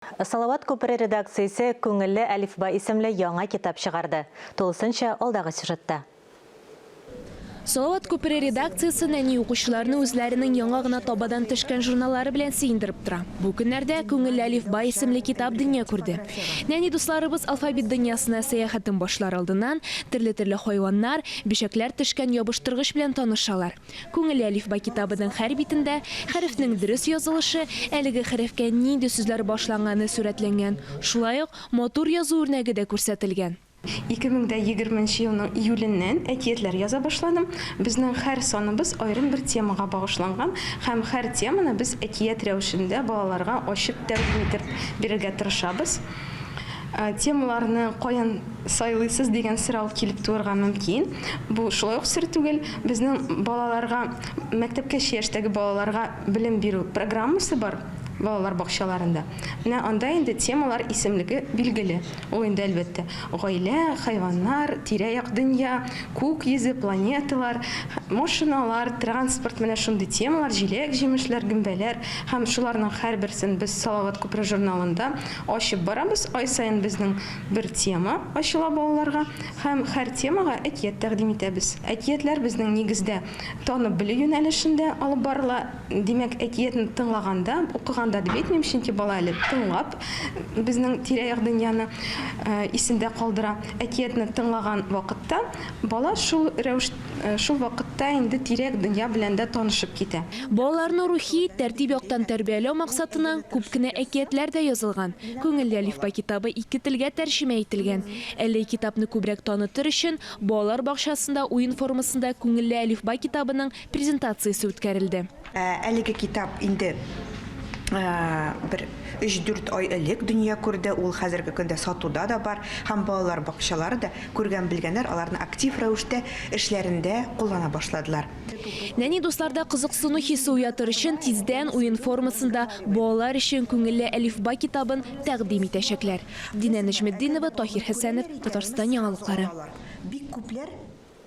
Салават көпірі редакциясы көңілі әлифба исемлі яңа китап шығарды. Толысынша алдағы сюжетта. Салават көпірі редакциясы нәни оқушыларны үзләрінің яңа гына табадан төшкән журналлары белән сөендереп тора. Бу көннәрдә күңелле әлифба исемле китап дөнья күрде. Нәни дусларыбыз алфавит дөньясына сәяхәтен башлар алдыннан төрле хайваннар, бишәкләр төшкән ябыштыргыч белән танышалар. Күңелле әлифба китабының һәр битендә хәрефнең дөрес язылышы, әлеге хәрефкә нинди сүзләр башланганы сурәтләнгән. Шулай ук матур язу үрнәге дә күрсәтелгән. 2020 елның июленнән әкиятләр яза башладым. Безнең һәр саныбыз аерым бер темага багышланган һәм һәр теманы без әкият рәвешендә балаларга ачып тәкъдим итеп бирергә тырышабыз. Темаларны каян сайлыйсыз дигән сорау килеп туырга мөмкин. Бу шулай ук сер түгел. Безнең балаларга, мәктәпкәчә яшьтәге балаларга белем бирү программасы бар. Балалар бакчаларында. Менә анда инде темалар исемлеге билгеле. Ул инде әлбәттә гаилә, хайваннар, тирә-як дөнья, күк йөзе, планеталар, машиналар, транспорт, менә шундый темалар, җиләк, җимешләр, гөмбәләр һәм шуларның һәрберсен без Салават көпре журналында ачып барабыз. Ай саен безнең бер тема ачыла балаларга һәм һәр темага әкият тәкъдим итәбез. Әкиятләр безнең нигездә танып белү юнәлешендә алып барыла. Димәк, әкиятне тыңлаганда, укыганда дип әйтмим, чөнки бала әле тыңлап безнең тирә-як дөньяны исендә калдыра. Әкиятне тыңлаган вакытта бала шул вакытта инде тирә-як дөнья белән дә танышып китә. Балаларны рухи, тәртип яктан тәрбияләү максатына күп кенә әкиятләр дә язылган. Күңелле әлифба китабы 2 телгә тәрҗемә ителгән. Әле китапны күбрәк танытыр өчен балалар бакчасында уен формасында күңелле әлифба китабының презентациясе үткәрелде. Әлеге китап инде bir 3-4 ай элек дөнья күрде, ул хәзерге көндә сатуда да бар, һәм балалар бакчалары да күргән белгәннәр аларны актив рәвештә эшләрендә куллана башладылар. Нәни дусларда кызыксыну хисе уятыр өчен тиздән уен формасында балалар өчен күңелле әлифба китабын тәкъдим итәчәкләр. Динә Нәҗметдинова, Таһир Хәсәнов, Татарстан яңалыклары. Бик күпләр